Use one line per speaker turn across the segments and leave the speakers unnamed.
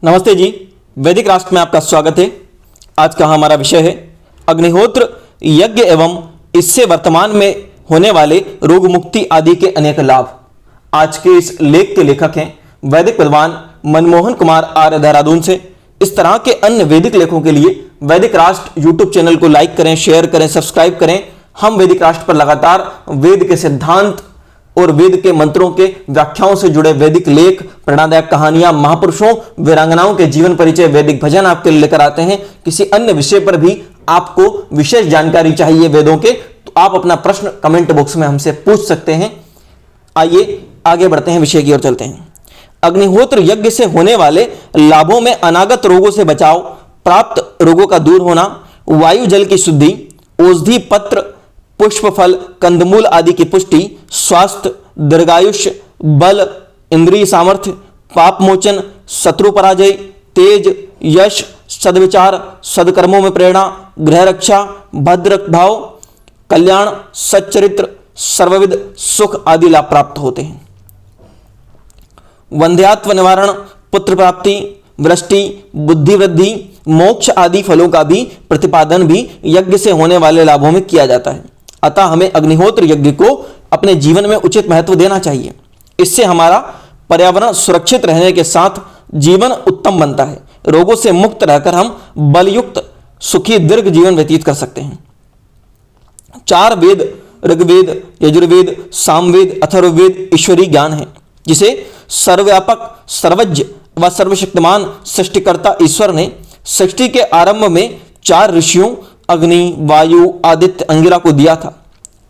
नमस्ते जी, वैदिक राष्ट्र में आपका स्वागत है। आज का हमारा विषय है अग्निहोत्र यज्ञ एवं इससे वर्तमान में होने वाले रोग मुक्ति आदि के अनेक लाभ। आज के इस लेख के लेखक हैं वैदिक विद्वान मनमोहन कुमार आर्य, देहरादून से। इस तरह के अन्य वैदिक लेखों के लिए वैदिक राष्ट्र यूट्यूब चैनल को लाइक करें, शेयर करें, सब्सक्राइब करें। हम वैदिक राष्ट्र पर लगातार वेद के सिद्धांत और वेद के मंत्रों के व्याख्याओं से जुड़े वैदिक लेख, प्रेरणादायक कहानियां, महापुरुषों, वीरांगनाओं के जीवन परिचय, वैदिक भजन आपके लिए लेकर आते हैं। किसी अन्य विषय पर भी आपको विशेष जानकारी चाहिए वेदों के, तो आप अपना प्रश्न कमेंट बॉक्स में हमसे पूछ सकते हैं। आइए आगे बढ़ते हैं, विषय की ओर चलते हैं। अग्निहोत्र यज्ञ से होने वाले लाभों में अनागत रोगों से बचाव, प्राप्त रोगों का दूर होना, वायु जल की शुद्धि, औषधि पत्र पुष्प फल कंदमूल आदि की पुष्टि, स्वास्थ्य, दीर्घायुष्य, बल, इंद्रिय सामर्थ्य, पाप मोचन, शत्रु पराजय, तेज, यश, सद्विचार, सदकर्मों में प्रेरणा, गृह रक्षा, भद्र भाव, कल्याण, सच्चरित्र, सर्वविध सुख आदि लाभ प्राप्त होते हैं। वंध्यात्व निवारण, पुत्र प्राप्ति, वृष्टि, बुद्धि वृद्धि, मोक्ष आदि फलों का भी प्रतिपादन भी यज्ञ से होने वाले लाभों में किया जाता है। अतः हमें अग्निहोत्र यज्ञ को अपने जीवन में उचित महत्व देना चाहिए। इससे हमारा पर्यावरण सुरक्षित रहने के साथ जीवन उत्तम बनता है। रोगों से मुक्त रहकर हम बलयुक्त सुखी दीर्घ जीवन व्यतीत कर सकते हैं। 4 वेद, ऋग्वेद, यजुर्वेद, सामवेद, अथर्ववेद ईश्वरीय ज्ञान है, जिसे सर्वव्यापक, सर्वज्ञ व सर्वशक्तिमान सृष्टिकर्ता ईश्वर ने सृष्टि के आरंभ में 4 ऋषियों अग्नि, वायु, आदित्य, अंगिरा को दिया था।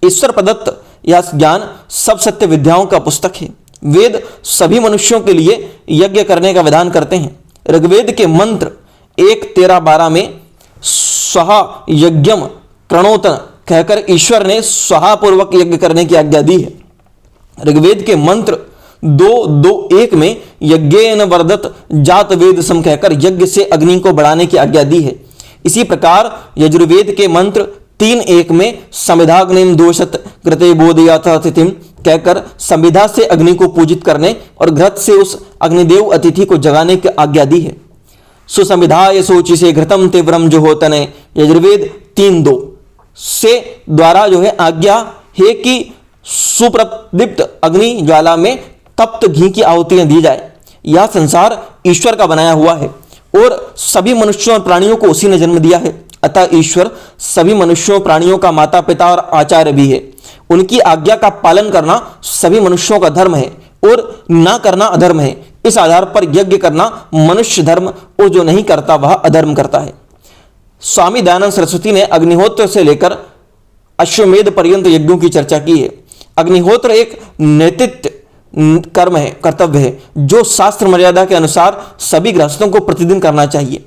ईश्वर प्रदत्त यह ज्ञान सब सत्य विद्याओं का पुस्तक है। वेद सभी मनुष्यों के लिए यज्ञ करने का विधान करते हैं। ऋग्वेद के मंत्र 1:13-12 में स्वाहा यज्ञम प्रणोतन कहकर ईश्वर ने स्वाहा पूर्वक यज्ञ करने की आज्ञा दी है। ऋग्वेद के मंत्र 2:2-1 में यज्ञेन वर्धत जात वेद सम कहकर यज्ञ से अग्नि को बढ़ाने की आज्ञा दी है। इसी प्रकार यजुर्वेद के मंत्र 3:1 में समिधाग्निम दोषत कृते बोधयाथ अतिथिम कहकर संविधा से अग्नि को पूजित करने और घृत से उस अग्निदेव अतिथि को जगाने की आज्ञा दी है। सुसंविधाय सोचि से घृतम तीव्रम जो होतने, यजुर्वेद 3:2 से द्वारा जो है आज्ञा है कि सुप्रदीप्त अग्नि ज्वाला में तप्त घी की आहुतियां दी जाए। यह संसार ईश्वर का बनाया हुआ है और सभी मनुष्यों और प्राणियों को उसी ने जन्म दिया है। अतः ईश्वर सभी मनुष्यों प्राणियों का माता पिता और आचार्य भी है। उनकी आज्ञा का पालन करना सभी मनुष्यों का धर्म है और ना करना अधर्म है। इस आधार पर यज्ञ करना मनुष्य धर्म और जो नहीं करता वह अधर्म करता है। स्वामी दयानंद सरस्वती ने अग्निहोत्र से लेकर अश्वमेध पर्यंत यज्ञों की चर्चा की है। अग्निहोत्र एक नैतिक कर्म है, कर्तव्य है, जो शास्त्र मर्यादा के अनुसार सभी गृहस्थों को प्रतिदिन करना चाहिए।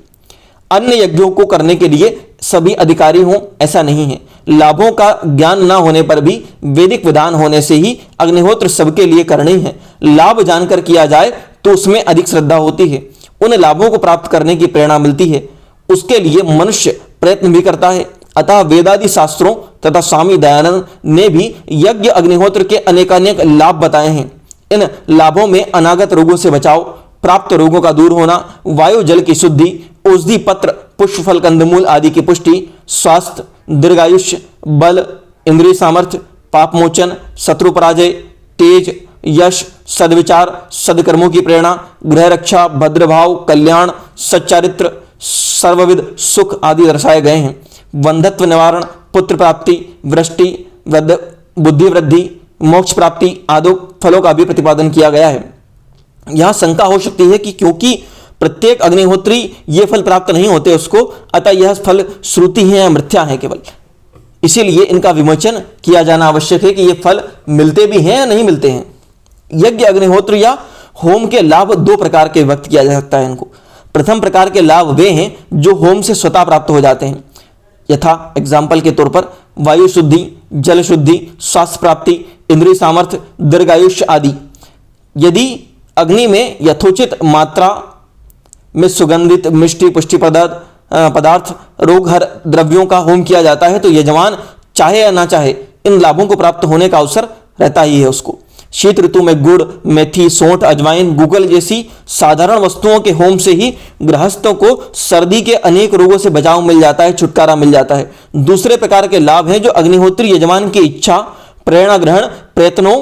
अन्य यज्ञों को करने के लिए सभी अधिकारी हों ऐसा नहीं है। लाभों का ज्ञान न होने पर भी वैदिक विधान होने से ही अग्निहोत्र सबके लिए करनी है। लाभ जानकर किया जाए तो उसमें अधिक श्रद्धा होती है, उन लाभों को प्राप्त करने की प्रेरणा मिलती है, उसके लिए मनुष्य प्रयत्न भी करता है। अतः वेदादि शास्त्रों तथा स्वामी दयानंद ने भी यज्ञ अग्निहोत्र के अनेकानेक लाभ बताए हैं। इन लाभों में अनागत रोगों से बचाव, प्राप्त रोगों का दूर होना, वायु जल की शुद्धि, औषधि पत्र पुष्प फल कंदमूल आदि की पुष्टि, स्वास्थ्य, दीर्घायुष्य, बल, इंद्रिय सामर्थ्य, पाप मोचन, शत्रु पराजय, तेज, यश, सद्विचार, सदकर्मों की प्रेरणा, गृह रक्षा, भद्रभाव, कल्याण, सच्चारित्र, सर्वविध सुख आदि दर्शाए गए हैं। वंध्यत्व निवारण, पुत्र प्राप्ति, वृष्टि, बुद्धि वृद्धि, मोक्ष प्राप्ति आदि फलों का भी प्रतिपादन किया गया है। यहां शंका हो सकती है कि क्योंकि प्रत्येक अग्निहोत्री ये फल प्राप्त नहीं होते उसको, अतः यह फल श्रुति है या मिथ्या है केवल, इसीलिए इनका विमोचन किया जाना आवश्यक है कि ये फल मिलते भी हैं या नहीं मिलते हैं। यज्ञ, अग्निहोत्र या होम के लाभ 2 प्रकार के व्यक्त किया जा सकता है इनको। प्रथम प्रकार के लाभ वे हैं जो होम से स्वतः प्राप्त हो जाते हैं, यथा एग्जाम्पल के तौर पर वायु शुद्धि, जल शुद्धि, स्वास्थ्य प्राप्ति, इंद्रिय सामर्थ्य, दीर्घायुष्य आदि। यदि अग्नि में यथोचित मात्रा में सुगंधित मिष्टि पुष्टि पदार्थ रोगहर द्रव्यों का होम किया जाता है तो यजमान चाहे या ना चाहे इन लाभों को प्राप्त होने का अवसर रहता ही है उसको। शीत ऋतु में गुड़, मेथी, सौंठ, अजवाइन, गूगल जैसी साधारण वस्तुओं के होम से ही गृहस्थों को सर्दी के अनेक रोगों से बचाव मिल जाता है, छुटकारा मिल जाता है। दूसरे प्रकार के लाभ हैं जो अग्निहोत्री यजमान की इच्छा, प्रेरणा ग्रहण, प्रयत्नों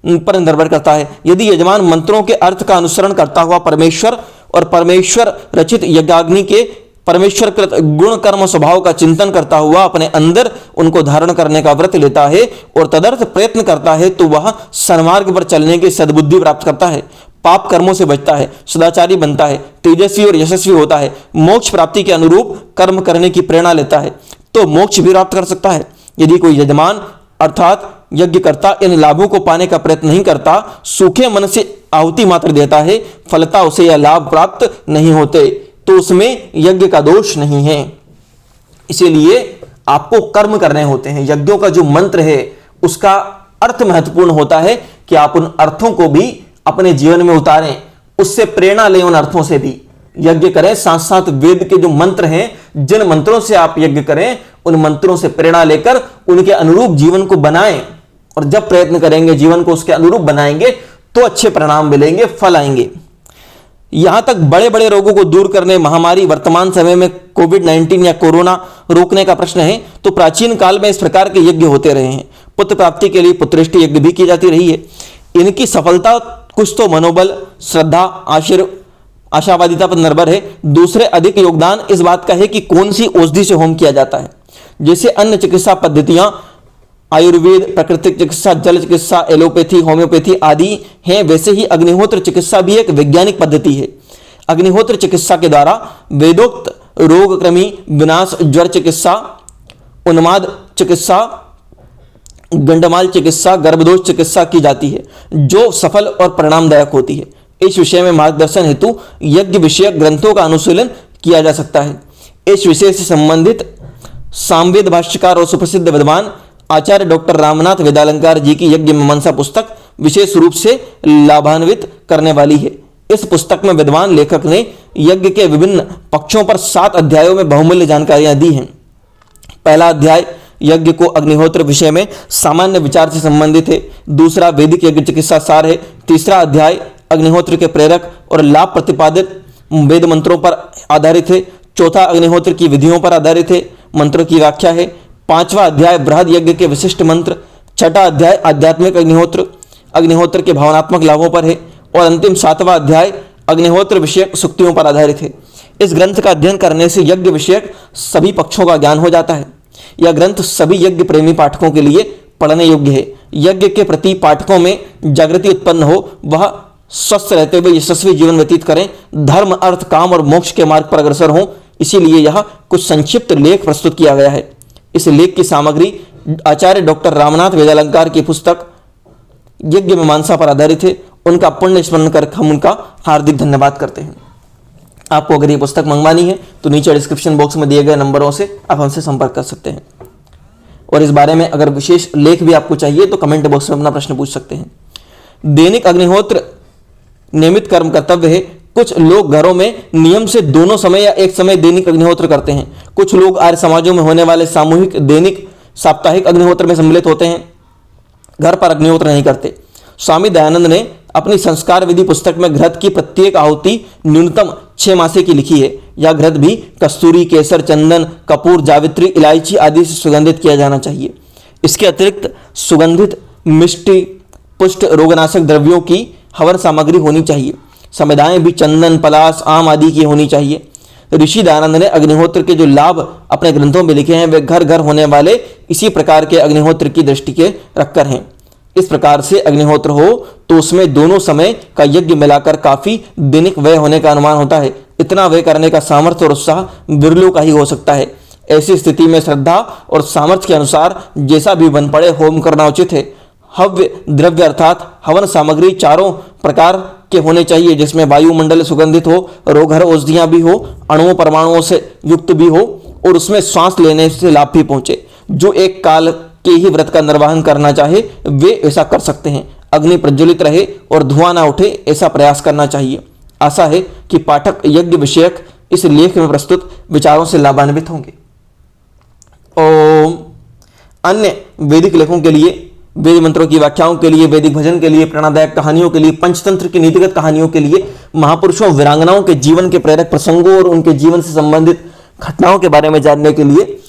पर निर्भर करता है। यदि यजमान मंत्रों के अर्थ का अनुसरण करता हुआ परमेश्वर और परमेश्वर रचित यज्ञाग्नि के परमेश्वर कृत गुण कर्म स्वभाव का चिंतन करता हुआ अपने अंदर उनको धारण करने का व्रत लेता है और तदर्थ प्रयत्न करता है, तो वह सन्मार्ग पर चलने की सद्बुद्धि प्राप्त करता है, पाप कर्मों से बचता है, सदाचारी बनता है, तेजस्वी और यशस्वी होता है, मोक्ष प्राप्ति के अनुरूप कर्म करने की प्रेरणा लेता है, तो मोक्ष भी प्राप्त कर सकता है। यदि कोई यजमान अर्थात यज्ञकर्ता इन लाभों को पाने का प्रयत्न नहीं करता, सूखे मन से आहुति मात्र देता है, फलता उसे यह लाभ प्राप्त नहीं होते, तो उसमें यज्ञ का दोष नहीं है। इसीलिए आपको कर्म करने होते हैं। यज्ञों का जो मंत्र है उसका अर्थ महत्वपूर्ण होता है कि आप उन अर्थों को भी अपने जीवन में उतारें, उससे प्रेरणा लें, उन अर्थों से भी यज्ञ करें। साथ साथ वेद के जो मंत्र हैं, जिन मंत्रों से आप यज्ञ करें, उन मंत्रों से प्रेरणा लेकर उनके अनुरूप जीवन को बनाएं। और जब प्रयत्न करेंगे, जीवन को उसके अनुरूप बनाएंगे, तो अच्छे परिणाम मिलेंगे, फल आएंगे। यहां तक बड़े बड़े रोगों को दूर करने, महामारी, वर्तमान समय में कोविड-19 या कोरोना रोकने का प्रश्न है, तो प्राचीन काल में इस प्रकार के यज्ञ होते रहे हैं। पुत्र प्राप्ति के लिए पुत्रेष्टि यज्ञ भी की जाती रही है। इनकी सफलता कुछ तो मनोबल, श्रद्धा, आशावादिता पर निर्भर है। दूसरे अधिक योगदान इस बात का है कि कौन सी औषधि से होम किया जाता है। जैसे अन्य चिकित्सा पद्धतियां आयुर्वेद, प्राकृतिक चिकित्सा, जल चिकित्सा, एलोपैथी, होम्योपैथी आदि हैं, वैसे ही अग्निहोत्र चिकित्सा भी एक वैज्ञानिक पद्धति है। अग्निहोत्र चिकित्सा के द्वारा वेदोक्त रोग कृमि विनाश, ज्वर चिकित्सा, उन्माद चिकित्सा, गंडमाल चिकित्सा, गर्भदोष चिकित्सा की जाती है, जो सफल और परिणामदायक होती है। इस विषय में मार्गदर्शन हेतु यज्ञ विषयक ग्रंथों का अनुशीलन किया जा सकता है। इस विषय से संबंधित सामवेद भाष्यकार और सुप्रसिद्ध विद्वान आचार्य डॉक्टर रामनाथ वेदालंकार जी की यज्ञ मीमांसा पुस्तक विशेष रूप से लाभान्वित करने वाली है। इस पुस्तक में विद्वान लेखक ने यज्ञ के विभिन्न पक्षों पर 7 अध्यायों में बहुमूल्य जानकारियां दी हैं। पहला अध्याय यज्ञ को अग्निहोत्र विषय में सामान्य विचार से संबंधित है। दूसरा वैदिक यज्ञ चिकित्सा सार है। तीसरा अध्याय अग्निहोत्र के प्रेरक और लाभ प्रतिपादित वेद मंत्रों पर आधारित है। चौथा अग्निहोत्र की विधियों पर आधारित है, मंत्रों की व्याख्या है। पांचवा अध्याय बृहद यज्ञ के विशिष्ट मंत्र। छठा अध्याय आध्यात्मिक अग्निहोत्र के भावनात्मक लाभों पर है। और अंतिम 7वां अध्याय अग्निहोत्र विषयक सूक्तियों पर आधारित है। इस ग्रंथ का अध्ययन करने से यज्ञ विषयक सभी पक्षों का ज्ञान हो जाता है। यह ग्रंथ सभी यज्ञ प्रेमी पाठकों के लिए पढ़ने योग्य है। यज्ञ के प्रति पाठकों में जागृति उत्पन्न हो, वह स्वस्थ रहते हुए यशस्वी जीवन व्यतीत करें, धर्म, अर्थ, काम और मोक्ष के मार्ग पर अग्रसर हों। इसीलिए यह कुछ संक्षिप्त लेख प्रस्तुत किया गया है। इस लेख की सामग्री आचार्य डॉक्टर रामनाथ वेदालंकार की पुस्तक यज्ञ मीमांसा पर आधारित है। उनका पुण्य स्मरण कर हम उनका हार्दिक धन्यवाद करते हैं। आपको अगर ये पुस्तक मंगवानी है तो नीचे डिस्क्रिप्शन बॉक्स में दिए गए नंबरों से आप हमसे संपर्क कर सकते हैं। और इस बारे में अगर विशेष लेख भी आपको चाहिए तो कमेंट बॉक्स में अपना प्रश्न पूछ सकते हैं। दैनिक अग्निहोत्र नियमित कर्म कर्तव्य है। कुछ लोग घरों में नियम से दोनों समय या एक समय दैनिक अग्निहोत्र करते हैं। कुछ लोग आर्य समाजों में होने वाले सामूहिक दैनिक साप्ताहिक अग्निहोत्र में सम्मिलित होते हैं, घर पर अग्निहोत्र नहीं करते। स्वामी दयानंद ने अपनी संस्कार विधि पुस्तक में घृत की प्रत्येक आहुति न्यूनतम 6 मासे की लिखी है। यह घृत भी कस्तूरी, केसर, चंदन, कपूर, जावित्री, इलायची आदि से सुगंधित किया जाना चाहिए। इसके अतिरिक्त सुगंधित मिष्टि, पुष्ट, रोगनाशक द्रव्यों की हवन सामग्री होनी चाहिए। समिधाएं भी चंदन, पलाश, आम आदि की होनी चाहिए। ऋषि दयानंद ने अग्निहोत्र के जो लाभ अपने ग्रंथों में लिखे हैं वे घर घर होने वाले इसी प्रकार के अग्निहोत्र की दृष्टि के रखकर हैं। इस प्रकार से अग्निहोत्र हो तो उसमें दोनों समय का यज्ञ मिलाकर काफी दैनिक व्यय होने का अनुमान होता है। इतना व्यय करने का सामर्थ्य और उत्साह बिरलों का ही हो सकता है। ऐसी स्थिति में श्रद्धा और सामर्थ्य के अनुसार जैसा भी बन पड़े होम करना उचित है। हव्य द्रव्य अर्थात हवन सामग्री 4 प्रकार के होने चाहिए, जिसमें वायुमंडल सुगंधित हो, रोगहर औषधियां भी हो, अणुओं परमाणुओं से युक्त भी हो और उसमें श्वास लेने से लाभ भी पहुंचे। जो एक काल के ही व्रत का निर्वहन करना चाहे वे ऐसा कर सकते हैं। अग्नि प्रज्वलित रहे और धुआं ना उठे ऐसा प्रयास करना चाहिए। आशा है कि पाठक यज्ञ विषयक इस लेख में प्रस्तुत विचारों से लाभान्वित होंगे। ओम। अन्य वैदिक लेखों के लिए वेद मंत्रों की व्याख्याओं के लिए, वैदिक भजन के लिए, प्रेरणादायक कहानियों के लिए, पंचतंत्र की नीतिगत कहानियों के लिए, महापुरुषों वीरांगनाओं के जीवन के प्रेरक प्रसंगों और उनके जीवन से संबंधित घटनाओं के बारे में जानने के लिए,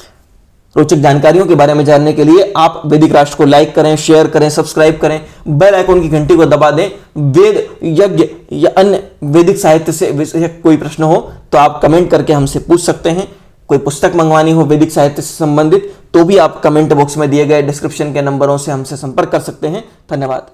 रोचक जानकारियों के बारे में जानने के लिए आप वैदिक राष्ट्र को लाइक करें, शेयर करें, सब्सक्राइब करें, बेल आइकॉन की घंटी को दबा दें। वेद, यज्ञ या अन्य वैदिक साहित्य से विषयक कोई प्रश्न हो तो आप कमेंट करके हमसे पूछ सकते हैं। कोई पुस्तक मंगवानी हो वैदिक साहित्य से संबंधित तो भी आप कमेंट बॉक्स में दिए गए डिस्क्रिप्शन के नंबरों से हमसे संपर्क कर सकते हैं। धन्यवाद।